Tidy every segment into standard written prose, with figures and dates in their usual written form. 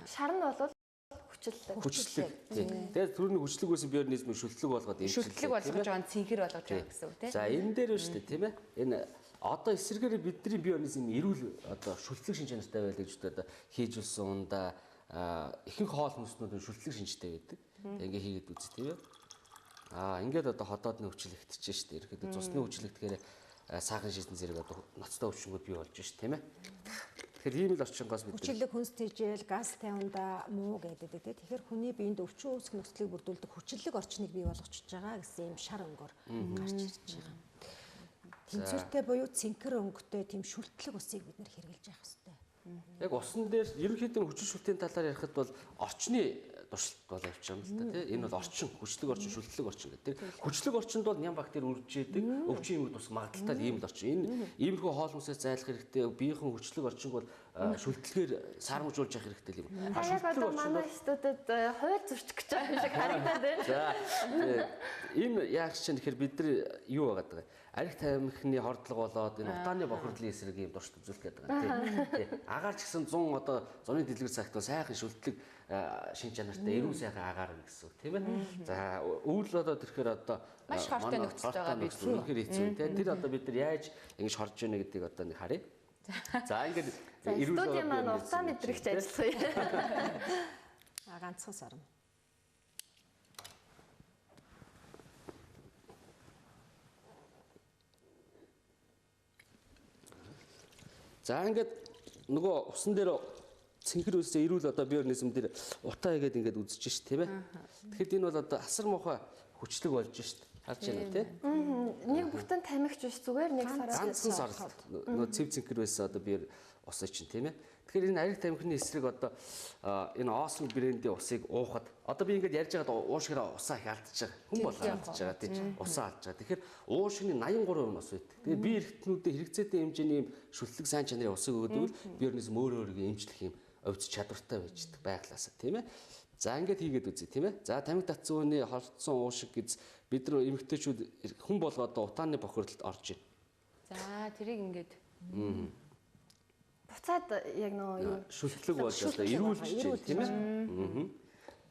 Шар нь бол хүчлэг. Тэгээд түрүүний хүчлэг байсан биорнизмыг шүтлэг болгоод шүтлэг болгож байгаа цэнхэр болгож байгаа гэсэн үг тийм. За энэ дээр байна шүү дээ тийм ээ. Энэ одоо эсрэгээр бидний биорнизм эрүүл одоо шүтлэг шинж чанартай байлаа гэж одоо хийж үлсэн ундаа ихэнх хоол хүнснүүд нь шүтлэг шинжтэй байдаг. Тэгээд ингээ хийгээд үз тийм ээ. Ингээд одоо ходоодны хүчлэгтэж шүү дээ. Ерөөдөө цусны хүчлэгдэхээр саахан шийдэн зэрэг одоо ноцтой өвчнгүүд бий болж шүү тийм ээ. Тэгэхээр ийм л орчингоос бид хүчлэг хүнс тэжээл газ тавиндаа муу гэдэг тийм. Тэгэхээр хүний биед өвчин үүсэх нөхцөлийг бүрдүүлдэг хүчлэг орчныг бий болгочихж байгаа гэсэн юм шар өнгөөр гарч ирж байгаа. Тэнцвэртэй буюу цэнхэр өнгөтэй тийм шүлтлэг усыг бид нэр хэрэгжилж явах хэрэгтэй. Яг усан дээр ерөнхийдөө хүчин шүлтийн талаар ярихад бол орчны туршилт бол явж байгаа юм л та тийм. Энэ бол орчин, хүчлэг орчин, шүлтлэг орчин гэдэг. Хүчлэг орчинд бол ням бактери үржижээдэг, өвчин юмуд бас магадaltaй ийм л орчин. Энэ иймэрхүү хоол хүнсээс зайлах хэрэгтэй. Биеийн хүчлэг орчинг бол шүлтлэгээр сармжуулж явах хэрэгтэй юм. Яг одоо манай студид хууль зөрчих гэж байгаа юм шиг харагдаад байна. За энэ яах чинь тэгэхээр бид нар юу байгаад байгаа. Арх тамхины хордлого болоод энэ утааны бохирдлын эсрэг ийм дуршд үзүүлэх гэдэг байгаа тийм. Агаар ч гэсэн 100 одоо зуны дэлгэр цагт сайхан шүлтлэг шинж чанартай эрүүл сайхан агаар гэсэн үг тийм ээ. За өвөл одоо тэрхээр одоо маш хортой нөхцөлд байгаа бид үнэхээр хэцүү тийм. Тэр одоо бид нар яаж ингэж хорж яана гэдгийг одоо нэг харъя. За ингээд эрүүл студийн маань утаа мэдрэгч ажиллах юм. Ганцхан сарна. За ингээд нөгөө усан дээр цэнхэр үсээ эрүүл одоо биорнизм дээр утаа игээд ингээд үзэж ш тийм ээ. Тэгэхэд энэ бол одоо асар муухай хүчлэг болж ш. Харж байна тийм. Нэг бүтэн тамхич биш зүгээр нэг сарал нөгөө цэв цэнхэр байсан одоо биор усаа чинь тийм ээ. Тэгэхээр энэ арх тамхины эсрэг одоо энэ Осмо брендийн усыг уухад одоо би ингээд ярьж байгаад уушгаараа усаа их алдчихж байгаа. Хүн бол алдчихж байгаа тийм. Усаа алдж байгаа. Тэгэхээр уушгины 83% нь ус байдаг. Тэгээд би эргэтнүүдэд хэрэгцээтэй хэмжээний юм шүлтлэг сайн чанарын усыг өгөөдвөл биорнизм өөрөөрөө эмчлэх юм өвц чадвартай байждаг байглаасаа тийм ээ. За ингээд хийгээд үзье тийм ээ. За тамхи татсан хүний хорцсон уушиг гэж бид нар эмэгтэйчүүд хүн болгоод утааны бохирдолд орж байна. За тэрийг ингээд буцаад яг нөө шүлтлэг болж одоо эрүүлж тийм ээ.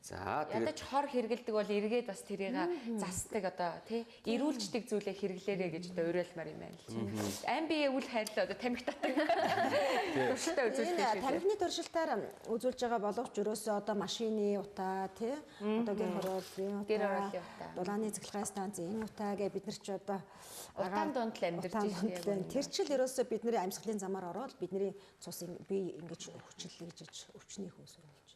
За ядаж хор хэргэлдэг бол эргээд бас тэрийг засдаг одоо тий эрүүлждэг зүйлээ хэрэглээрэй гэж одоо уриалмаар юм байна л. Амби үл хайрлаа одоо тамхи татдаг. Туршилтаа үзүүлдэг шүү. Тамхины туршилтаар үзүүлж байгаа боловч ерөөсөө одоо машины утаа тий одоо гэр хорооллын утаа, дулааны цэглэгээ станцын утаа гэ бид нар ч одоо утаан донд л амьдарч байна. Тэр чил ерөөсөө бидний амьсгалын замаар ороод бидний цусыг бие ингэж хүчлэгжиж өвчний хөөсөр болж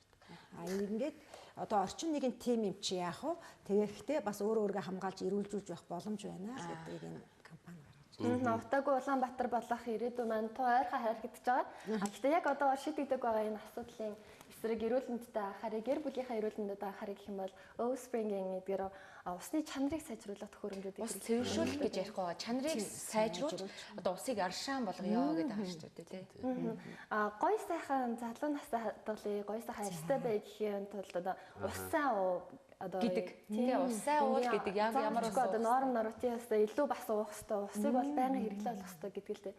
байна. Ингээд одоо орчин нэгэн тим юм чи яах вэ? Тэгэхдээ бас өөрөө хамгаалж эрүүлжүүлж явах боломж байна гэдгийг энэ компани гаргаж. Утаагүй Улаанбаатар болох ирээдүйн маань тоо ойрхон харагдаж байгаа. Гэхдээ яг одоо шийдэгдэг байгаа энэ асуудлын эсрэг эрүүл мэндэд анхаарыг, гэр бүлийнхаа эрүүл мэндэд анхаарыг гэх юм бол Ospring-ийн эдгээр усны чанарыг сайжруулах төхөөрөмжүүдийг ус цэвэршүүлэх гэж ярих байгаа. Чанарыг сайжруулж одоо усыг аршаан болгоё гэдэг байгаа шүү дээ тий. Гой сайхан залуу настай хадгалъя, гой сайхан арьстай бай гэхийн тулд одоо усаа одоо гэдэг тий усаа уул гэдэг ямар ус одоо норм нормативээс илүү бас уух хэрэгтэй. Усыг бол байнга хэрэглээ болох хэрэгтэй гэдэг л дээ.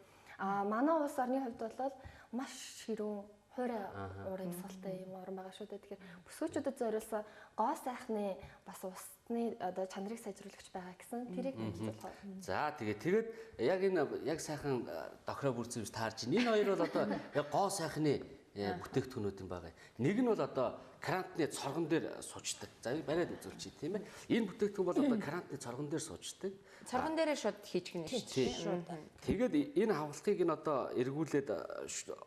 Манай улс орны хувьд бол маш хэрүүн хуурай уурын салтай юм орн байгаа шүү дээ. Тэгэхээр бүсгүүчүүдэд зориулсан гоо сайхны бас усны одоо чанарыг сайжруулагч байгаа гэсэн тэрийг хэлцүүлэх. За тэгээд яг энэ яг сайхан дохроо бүрцэмж таарч байна. Энэ хоёр бол одоо яг гоо сайхны бүтээгдэхүүнүүд юм байгаа. Нэг нь бол одоо крантны цоргон дээр суучдаг. За бариад үзүүлчих тийм ээ. Энэ бүтээгдэхүүн бол одоо крантны цоргон дээр суучдаг. Цоргон дээрээ шууд хийчихнэ шүү дээ. Тэгээд энэ хавхалтыг нь одоо эргүүлээд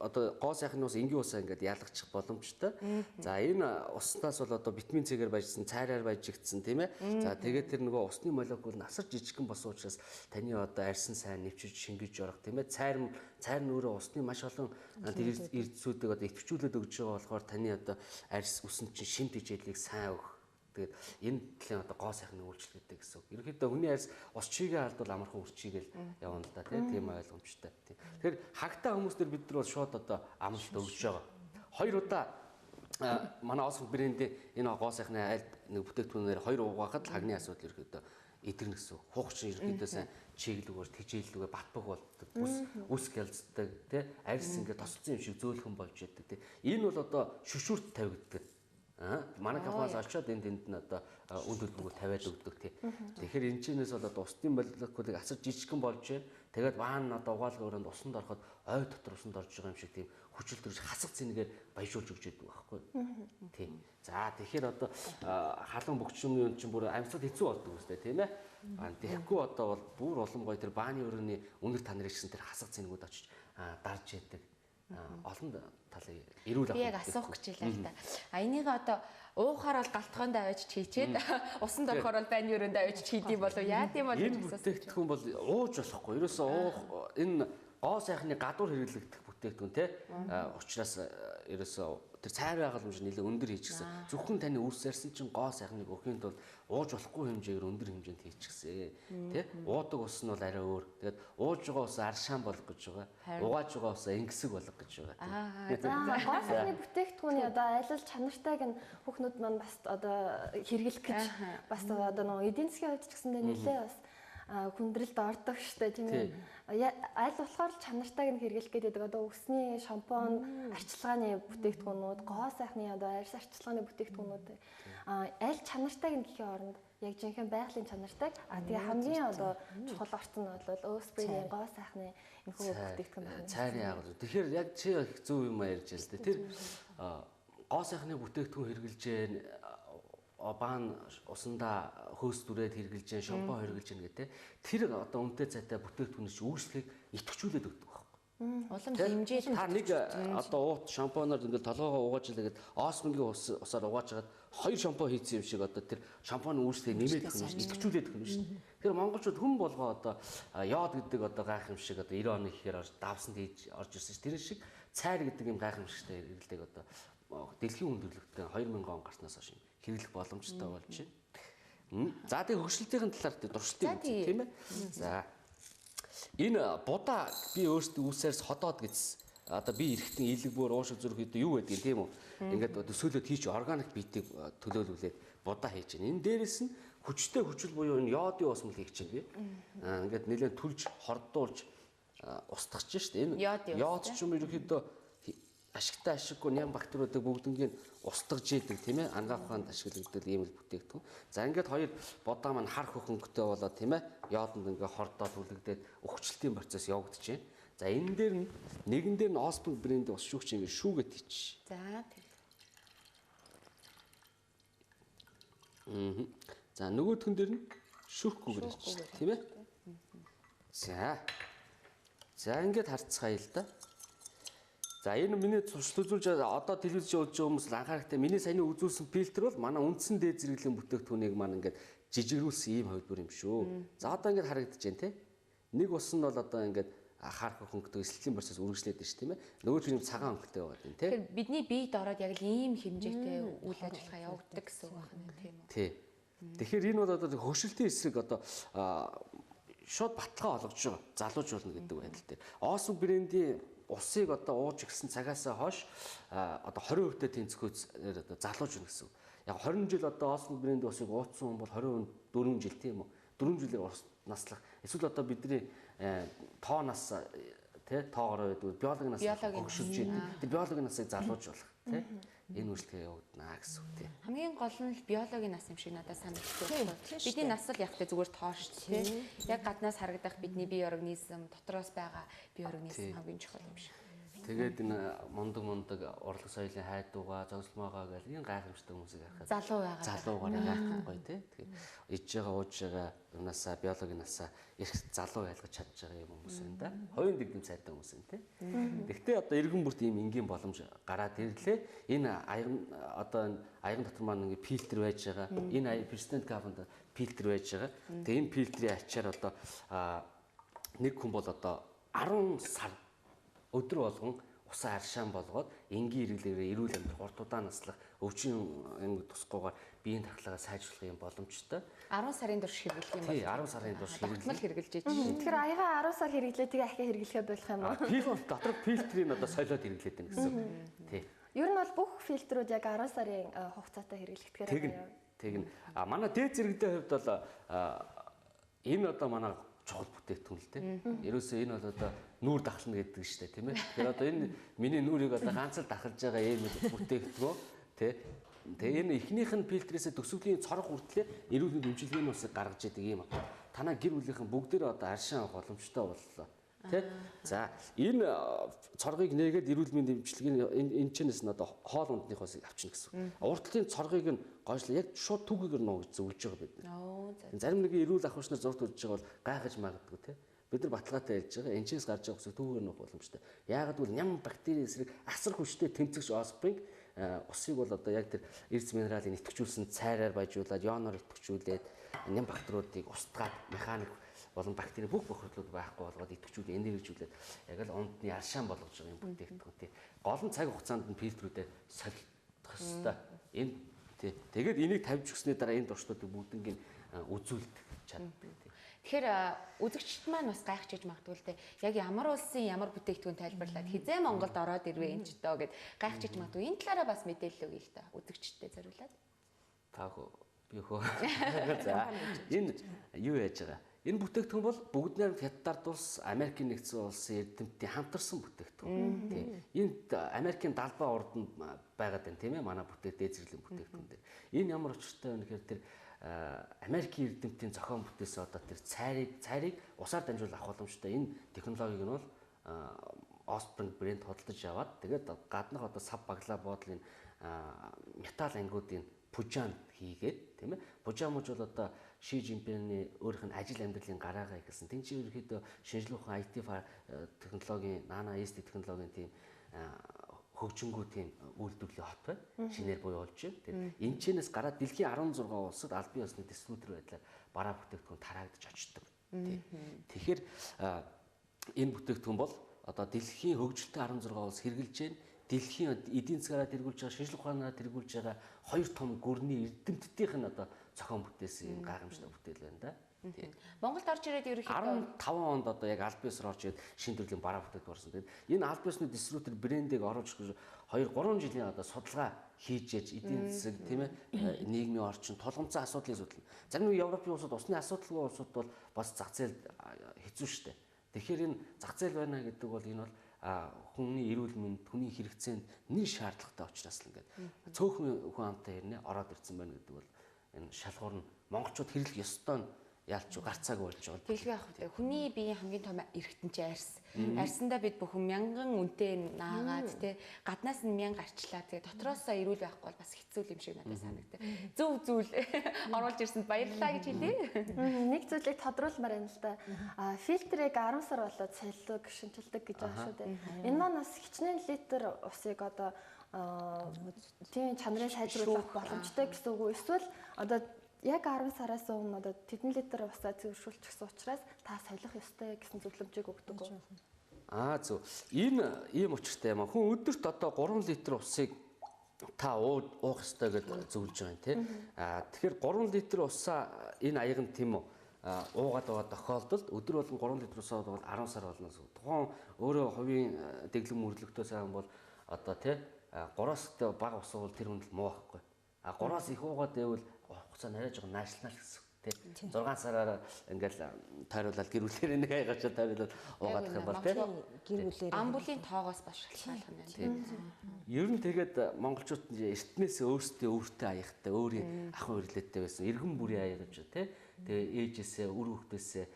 одоо гоо сайхны ус энгийн усаа ингээд ялгачих боломжтой. За энэ уснаас бол одоо витамин С-гээр баяжсан, цайраар баяжигдсан тийм ээ. За тэгээд тэр нөгөө усны молекул нь асар жижигхэн болсон учраас таны одоо арьсан сайн нэвчиж шингэж орох тийм ээ. Цайр нь өөрөө усны маш олон эрдэсүүдийг одоо итвчүүлээд өгж байгаа болохоор таны одоо арьс үсэн чинь шимт хичээлийг сайн өгөх. Тэгээд энэ талын одоо гоо сайхны үйлчлэгтэй гэсэн үг. Ерөнхийдөө хүний арьс ус чигээ алдвал амархан үрчигээл явна л да тийм ойлгомжтой. Тэгэхээр хагтаа хүмүүстэр бид нар бол шууд одоо амлалт өгж байгаа. 2 удаа манай Осмо брендийн энэ гоо сайхны аль нэг бүтээгдэхүүнээр 2 угаахад хагны асуудал ерөнхийдөө эдгэрнэ гэсэн. Хуухчин ерөнхийдөө сайн чиглэлгээр тэжээллүүгээр батбаг болдог. Үс гялцдаг тий арьс ингээд тосцсон юм шиг зөөлхөн болж яддаг тий. Энэ бол одоо шүшүүрт тавигддаг. Манай компаниас олцоод энд нь одоо үн төлбөрөөр тавиад өгдөг тий. Тэгэхээр энэ чинээс бол одоо устдын молекулыг асар жижигхэн болж байна. Тэгээд ваан одоо угаалгын өрөөнд усанд ороход ой дотор усанд орж байгаа юм шиг тийм хүчил төрж хасах цэнэгээр баяжуулж өгч яадаг байхгүй. Тийм. За тэгэхээр одоо халуун бөгчмийн юм чинь бүр амьсгал хэцүү болдог үстэй тийм ээ. Тэгэхгүй одоо бол бүр олон гоё тэр бааны өрөөний үнэр танарыг гэсэн тэр хасах цэнэгүүд очиж дарж яадаг. Олон талын эрүүл би яг асуух гэж байлаа л да. Энийг одоо уухаар бол галтгоонд аваач хийчээд усанд орохоор бол байны өрөөнд аваач хийдий болов яа гэм бол энэ бүтээгдэхүүн бол ууж болохгүй. Ерөөсөө уух энэ гоо сайхны гадуур хэрэглэгдэх бүтээгдэхүүн те. Учираас ерөөсөө тэр цайрын халамж нэлээд өндөр хийчихсэн. Зөвхөн таны үс зарсан чинь гоо сайхныг өхийн тулд ууж болохгүй хэмжээгээр өндөр хэмжээнд хийчихсэн. Тэ? Уудаг ус нь бол арай өөр. Тэгээд ууж байгаа ус аршаан болох гэж байгаа. Угааж байгаа ус ингэсэг болох гэж байгаа. За гоо сайхны бүтээгдэхүүний одоо аялал чанартайг нь хүүхнүүд маань бас одоо хэрэглэх гэж бас одоо нөгөө эдийн засгийн хувьд ч гэсэндээ нэлээ бас хүндрэлд ордог штэ тийм ээ. Аль болохоор чанартайг нь хэрэглэх гэдэг одоо өсний шампунь, арчилгааны бүтээгдэхүүнүүд, гоо сайхны одоо арьс арчилгааны бүтээгдэхүүнүүд аль чанартайг нь гэхийн оронд яг жинхэнэ байгалийн чанартайг тэгээ хамгийн одоо чухал орцсон нь бол өөсприйн гоо сайхны энэхүү бүтээгдэхүүн байна. Цайрын агуул. Тэгэхээр яг чи их зөв юм ярьж байна л дээ. Тэр гоо сайхны бүтээгдэхүүн хэрэглэж баан усандаа хөөс дүрээд хэрэгжилж जैन шампунь хэрэгжилж जैन гэдэг тэр одоо үнэтэй цайтай бүтээгдэхүүнээс үүслийг идэвхжүүлээд өгдөг байхгүй. Улам хэмжээд та нэг одоо уут шампунаар ингээд толгоогоо угааж л тэгээд осмогийн усаар угааж хагаад хоёр шампунь хийсэн юм шиг одоо тэр шампуны үүслийг нэмээд өгөх юм шиг идэвхжүүлээд өгөх юм шүү. Тэгэхээр монголчууд хүм болгоо одоо яод гэдэг одоо гайхамшиг одоо 90 оны ихээр давсанд хийж орж ирсэн ш. Тэр шиг цайр гэдэг юм гайхамшигтай хэрэглэдэг одоо дэлхийн хүндрэлтэй 2000 он гарснаас хойш хэрэглэх боломжтой болж байна. За тэгээ хөгжлөлтийн талаар дуршилтыг үзье тийм ээ. За энэ будаа би өөртөө үүсээрс ходоод гэсэн. Одоо би эрэхтэн илэг бүр уушиг зүрх үедээ юу гэдгийг тийм үү? Ингээд төсөөлөд хийж органик биетийг төлөөлүүлээд будаа хийж байна. Энэ дээрэс нь хүчтэй хүчил буюу энэ йодын ус мэл хийх чинь би. Ингээд нэлээд түлж хордуулж устгаж штэ. Энэ йод ч юм ерөөхдөө ашигтай ашиггүй ням бактериудыг бүгднийг устгаж идэг тийм ээ ангаах ухаанд ашиглагддаг ийм л бүтээгдэхүүн. За ингээд хоёр бодоо маань хар хөхөнгөтэй болоод тийм ээ йодонд ингээд хордоод үлэгдээд өгчлөлтийн процесс явагдаж байна. За энэ дээр нь нэгэн дээр нь Osprey брендийн ус шүүгч ингээд шүүгээд тийч. За тийм. За нөгөөх нь дээр нь шүүхгүйгээр хийчих тийм ээ. За ингээд харцгаая л да. За энэ миний туршилтуулж одоо телевизэн үзэж байгаа хүмүүс анхаарахтай миний саяны үзүүлсэн фильтр бол манай үндсэн дээд зэрэглэлийн бүтээгдэхүүнийг маань ингээд жижигрүүлсэн ийм хувилбар юм шүү. За одоо ингээд харагдаж байна те. Нэг ус нь бол одоо ингээд харах хөнгөтэй эсэлтийн процесс үргэлжлээд байна шүү тийм ээ. Нөгөө нь цагаан хөнгөтэй байгаа юм те. Тэгэхээр бидний биед ороод яг л ийм хэмжээтэй үйл ажиллагаа явагддаг гэсэн үг байна тийм үү? Тий. Тэгэхээр энэ бол одоо хөгжлөлтийн эсрэг одоо шууд баталгаа олгож байгаа. Залууж болно гэдэг байдал дээр. Osprey брендийн усыг одоо ууж гисэн цагаасаа хойш одоо 20% тэнцвэрээр одоо залууж байна гэсэн. Яг 20 жил одоо Osprey брендийн усыг ууцсан хүн бол 24 жил тийм үү? 4 жилээр ус наслах. Эсвэл одоо бидний тоонаас тий тоогоор байдаг биологийн нас хөгжиж байна. Тэр биологийн насыг залууж болох тий. Энэ үйлчлэгээ явагдана гэсэн үг тий. Хамгийн гол нь биологийн нас юм шиг надад санагддаг. Бидний нас л яг тэ зүгээр тоо шүү дээ. Яг гаднаас харагдах бидний бие организм дотроос байгаа бие организм хамгийн чухал юм шиг. Тэгээд энэ мундаг урлаг соёлын хайдуугаа, зогсолмоогоо гэл энэ гайхамшигтай хүмүүсийг харахад залуугаар яах гоё тий. Тэгэхээр иж байгаа ууж байгаа юунасаа биологийн насаа их залуу ялгаж чадж байгаа юм хүмүүс байна да. Хоёрын дэглэм цайтай хүмүүс байна тий. Гэхдээ одоо эргэн бүрт ийм энгийн боломж гараад ирлээ. Энэ аяган одоо энэ аяган дотор маань ингээ фильтр байж байгаа. Энэ персент кабонд фильтр байж байгаа. Тэгээ энэ фильтрийн ачаар одоо нэг хүн бол одоо 10 сар өдөр болгон усаа аршаан болгоод энгийн хэрэглээрээ эрүүл амьдрах, урт удаан наслах, өвчин ангид тусгүйгээр биеийн тархалгаа сайжруулах юм боломжтой. 10 сарын турш хэрэглэх юм байна. Тий, 10 сарын турш хэрэглэж байна. Тэгэхээр аяга 10 сар хэрэглээ тэгээ ахиа хэрэглэхэ болох юм уу? Фильтр дотор фильтрийг одоо солиод хэрэглээд байна гэсэн. Тий. Ер нь бол бүх фильтрүүд яг 10 сарын хугацаатай хэрэглэгдэхээр Тэгнь. Манай дээд зэрэглийн хувьд бол энэ одоо манай чухал бүтээгдэхүүн л дээ. Ерөөсөө энэ бол одоо нүүр дахлана гэдэг нь шүү дээ, тийм ээ. Тэгэхээр одоо энэ миний нүрийг одоо ганц л дахалж байгаа ийм бүтээгдэхүүн тий. Тэгээ энэ эхнийх нь фильтрээсээ төсөвлийн цорох хүртлээр эрүүл мэндийн эмчилгээний усыг гаргаж яадаг ийм байна. Танаа гэр бүлийнхэн бүгдээр одоо аршин авах боломжтой боллоо. Тэ? За энэ цоргыг нээгээд эрүүл мэндийн эмчилгээний энэ чэнэс нь одоо хоол ундных усыг авчна гэсэн. Уртлын цоргыг нь гойжлоо яг шууд түгээр нуугч зөвлөж байгаа бид. Зарим нэг эрүүл ахуйч нар зурд үзэж байгаа бол гайхаж магадгүй тий. Бид нар баталгаатай ярьж байгаа энэчээс гарч байгаа усыг түгээр нуух боломжтой. Яагаад гэвэл ням бактери эсрэг асар хүчтэй тэмцэгч оспринг усыг бол одоо яг тэр эрдэс минералыг идэвхжүүлсэн цайраар баяжуулаад ионоор идэвхжүүлээд ням бактериудыг устгаад механик болон бактери бүх бохирдлууд байхгүй болгоод идэвхжүүлээд энергижүүлээд яг л ундны аршаан болгож байгаа юм бүтээгдэхүүн тий. Гол нь цаг хугацаанд нь фильтрүүдээр солих хэвээр. Энэ тий. Тэгээд энийг тавьж өгснээр дараа энэ туршлуудыг бүгднийг үзүүлдэг чаддаг тий. Тэгэхээр үзэгчд маань бас гайхчихж магадгүй л дээ. Яг ямар улсын ямар бүтээгдэхүүн тайлбарлаад хизээ Монголд ороод ирвэ энэ ч доо гэд гайхчихж магадгүй. Энэ талаараа бас мэдээлэл өгье л та. Үзэгчдэд зориулаад. Таах би хөө. За энэ юу яаж байгаа? Энэ бүтээгдэхүүн бол бүгд найрамд Хятад улс, Америкийн нэгдсэн улсын эрдэмтдийн хамтарсан бүтээгдэхүүн. Тийм. Энд Америкийн далбаа урданд байгаад байна тийм ээ манай дээд зэрэглэлийн бүтээгдэхүүн дээр. Энэ ямар учиртай вэ гэхээр тэр Америкийн эрдэмтдийн зохион бүтээсэн одоо тэр цайрыг усаар дамжуул авах боломжтой. Энэ технологиг нь бол Osprey брэнд хөдөлж аваад тэгээд гаднах одоо сав баглаа буудлын металл ангиудын пужаанд хийгээд тийм ээ. Пужаамж бол одоо Ши Жинпиний өөрийнх нь ажил амьдралын гараагаа гэсэн. Тэн чинь ерөөхдөө шинжлэх ухаан IT технологийн, нано SD технологийн тийм хөгжингүү тийм үйлдвэрлэлийн хот байна. Шинээр буюулж байна. Тэр энэ чэнэс гараад дэлхийн 16 улсад аль бие усны дистрибьютор байдлаар бараа бүтээгдэхүүн тараагдж очдог. Тэгэхээр энэ бүтээгдэхүүн бол одоо дэлхийн хөгжилтэй 16 улс хэрэгжилж байна. Дэлхийн эдийн засгаараа тэргүүлж байгаа, шинжлэх ухаанаараа тэргүүлж байгаа хоёр том гүрний эрдэмтдийнх нь одоо зохион бүтээсэн гайхамшигтай бүтээл байна да. Монголд орж ирээд ерөнхийдөө 15 онд одоо яг аль биесээр орж ирээд шин төрлийн бараа бүтээгдэхүүн орсон. Тэгээд энэ аль биесны дистрибьютор брэндийг оруулж 2-3 жилийн одоо судалгаа хийж яж эдийн засаг тийм ээ нийгмийн орчин тулгымцсан асуудлыг судлана. Зарим нэг Европын улсууд усны асуудалгүй улсууд бол бас зах зээл хэцүү шттэ. Тэгэхээр энэ зах зээл байна гэдэг бол энэ бол хүний эрүүл мэнд, хүний хэрэгцээнд нэг шаардлагатай учраас л ингээд цөөхөн хүн амтай хэрнээ ороод ирсэн байна гэдэг бол энэ шалгуур нь монголчууд хэрэглэх ёстой нь яалч гарцааг болж байгаа. Тэглэв яах вэ? Хүний биеийн хамгийн том эргэтэн чи арьс. Арьсандаа бид бүхэн мянган үнэтэй наагаад те гаднаас нь мянга арчлаа. Тэгээ дотроосоо эрүүл байхгүй бол бас хэцүү юм шиг надад санагдав. Зөв зүйл оруулж ирсэнд баярлалаа гэж хэлье. Нэг зүйлийг тодруулмаар байна л да. Фильтрийг 10 сар болоод солиулдаг, шинжилдэг гэж байгаа шүү дээ. Энэ маань бас хичнээн литр усыг одоо тийм чанарыг сайжруулах боломжтой гэсэн үг үү? Эсвэл одоо яг 10 сараас өмнө одоо тэдэн литр усаа зөвшөөрүүлчихсэн учраас та солих ёстой гэсэн зөвлөмжийг өгдөг үү? Зөв. Энэ ийм учиртай юм. Хүн өдөрт одоо 3 литр усыг та уух ёстой гэж зөвлөж байгаа юм тий. Тэгэхээр 3 литр усаа энэ аяганд тийм үү уугаад байгаа тохиолдолд өдөр болгон 3 литр усаа уугаад 10 сар болно гэсэн. Тухайн өөрөө хувийн дэглэм мөрлөгтэй сайн бол одоо тий 3-аас бага ус уувал тэр хүнд л муу байхгүй. 3-аас их уугаад байвал хугацаа нарай жоо наашлнаа л гэсэн. Тэ 6 сараар ингээл тойруулаад гэр бүлээр нэг айгачаа тойруулаад уугаад их юм бол тэ гэр бүлээр амбулын тоогоос бас шалтгаалх юм байна. Ер нь тэгээд монголчууд эртнээс өөрсдөө өөртөө аяхтай өөрийн ахын хүрлээдтэй байсан эргэн бүрийн аяг гэж тэ. Тэгээ ээжээсээ үр хүүхдээсээ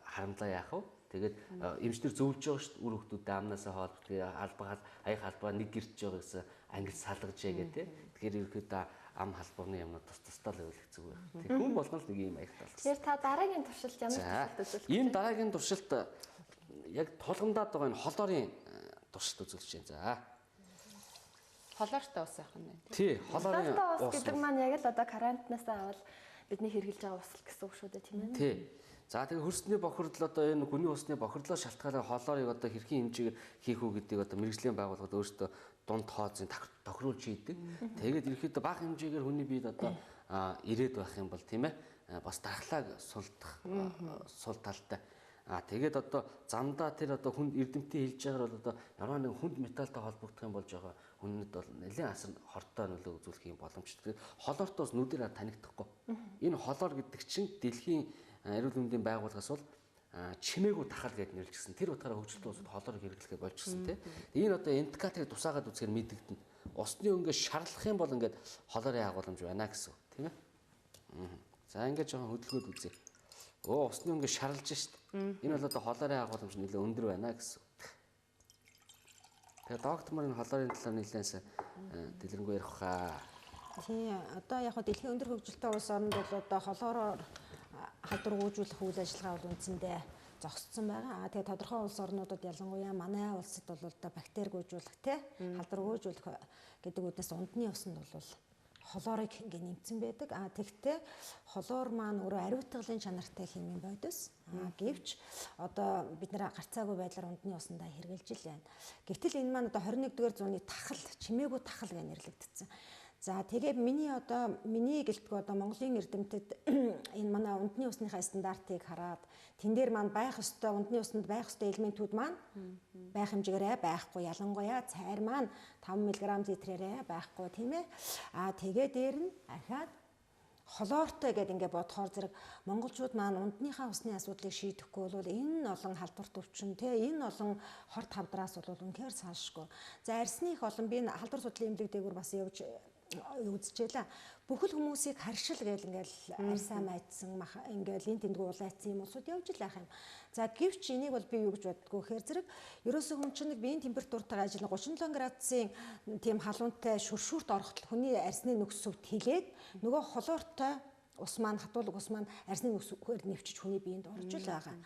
харамлаа яах вэ? Тэгээд эмчнэр зөвлөж байгаа шүү дээ. Үр хүүхдүүдэд амнаасаа хоолбох албаа аяг албаа нэг гэрч байгаа гэсэн ангил салгажээ гэх тэ. Тэгэхээр ерөөхдөө ам халбарны юмнууд тусдаа л өгөх зүг байх. Тэг хүн болгон л нэг юм аягтай болсон. Тэгэхээр та дараагийн туршилт ямар туршилт үзүүлэх вэ? Энэ дараагийн туршилт яг тулгамдаад байгаа энэ холоорын туршилт үзүүлж байна. За. Холоортой ус яах юм бэ? Тий, холоорын ус гэдэг маань яг л одоо карантинаас авал бидний хэрглэж байгаа ус гэсэн үг шүү дээ, тийм ээ. Тий. За тэгээ хөрсний бохирдол одоо энэ хүний усны бохирдлоос шалтгаалаад холоорыг одоо хэрхэн хэмжээгээр хийх үү гэдгийг одоо мэрэгжлийн байгууллагууд өөрсдөө дунд тооцоо тохируулж хийдэг. Тэгээд ерөөхдөө бага хэмжээгээр хүний биед одоо ирээд байх юм бол тийм ээ бас дархлааг сул талтай. Тэгээд одоо замдаа тэр одоо хүнд эрдэмтдийн хэлж байгаагаар бол одоо ямар нэгэн хүнд металлтай холбогдох юм болж байгаа хүнэд бол нэлээд асар хортой нөлөө үзүүлэх юм боломжтой. Холоортоос нүдээр танигдахгүй. Энэ холоор гэдэг чинь дэлхийн эрүүл мэндийн байгууллагаас бол чимээгүй тахал гэж нэрлэжсэн. Тэр утгаараа хөгжилтийн улсад холоорыг хэрэглэхээ болчихсон тийм. Энэ одоо индикаторыг тусаагаад үзэхээр мэдэгдэнэ. Усны өнгөө шарлах юм бол ингээд холоорын агуулмж байна гэсэн үг тийм ээ. За ингээд жоохон хөдөлгөөд үзье. Усны өнгөө шарлаж шít. Энэ бол одоо холоорын агуулмж нэлээд өндөр байна гэсэн үг. Тэгээ доктор марын холоорын талаар нэлээд дэлгэрэнгүй ярих хаа. Тий, одоо яг дэлхийн өндөр хөгжилтэй улс орнд бол одоо холоороор халдваргүйжүүлэх үйл ажиллагаа бол үндсэндээ зогссон байгаа. Тэгээ тодорхой улс орнуудад ялангуяа манай улсад бол одоо бактеригүйжүүлэх те халдваргүйжүүлэх гэдэг үднэс ундны усанд бол холоорыг ингээ нэмсэн байдаг. Тэгтээ холоор маань өөрөө ариутгалын чанартай химийн бодис. Гэвч одоо бид нэр гарцаагүй байдлаар ундны усандаа хэрглэж л байна. Гэвтэл энэ маань одоо 21-р зууны тахал, чимээгүй тахал гэж нэрлэгдсэн. За тэгээ миний гэлтгүй одоо Монголын эрдэмтэд энэ манай ундны усныхаа стандартыг хараад тэн дээр маань байх ёстой ундны усанд байх ёстой элементүүд маань байх хэмжээгээрээ байхгүй, ялангуяа цайр маань 5 мг литрээрээ байхгүй тийм ээ. Тэгээ дээр нь ахаад холоортой гэдэг ингээ бодохоор зэрэг монголчууд маань ундныхаа усны асуудлыг шийдэхгүй бол энэ олон халдвар төвчин те энэ олон хорт хавдраас бол үнэхээр салшгүй. За арсных олон би энэ халдвар судлалын эмнэлэг дээгүүр бас явж үзчихлээ. Бүхэл хүмүүсийг харшил гээл ингээл арьсаа майдсан ингээл энэ тэндгүү улайцсан юм уусууд явж л байх юм. За гэвч энийг бол би юу гэж боддгоо гэхээр зэрэг ерөөсөө хүн чинь нэг биеийн температуртайгаа ажиллана 37 градусын тийм халуунтай шүршүүрт орохтол хүний арсны нөхцөвд хилээд нөгөө холоортой ус маань хатуулга ус маань арсны нөхцөөр нэвчиж хүний биед орж л байгаа.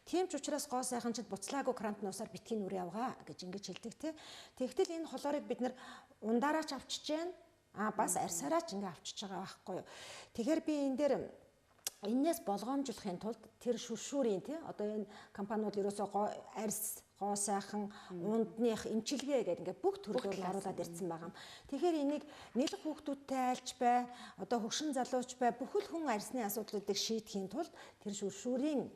Тийм ч учраас гоо сайхан чид буцлаагүй крантны усаар битгий нүр явгаа гэж ингэж хэлдэг те. Тэгтэл энэ холоорыг бид нар ундаараач авчиж जैन бас арьсаараа ч ингээ авчиж байгаа байхгүй юу. Тэгэхээр би энэ дээр энээс болгоомжлохын тулд тэр шүршүүрийн тий одоо энэ компаниуд ерөөсөө арьс гоо сайхан ундных эмчилгээ гэдэг ингээ бүх төрлөөр оруулаад ирсэн байгаа юм. Тэгэхээр энийг нийлх хүүхдүүдтэй айлч бай, одоо хөгшин залууч бай бүхэл хүн арьсны асуудлуудыг шийдэхийн тулд тэр шүршүүрийн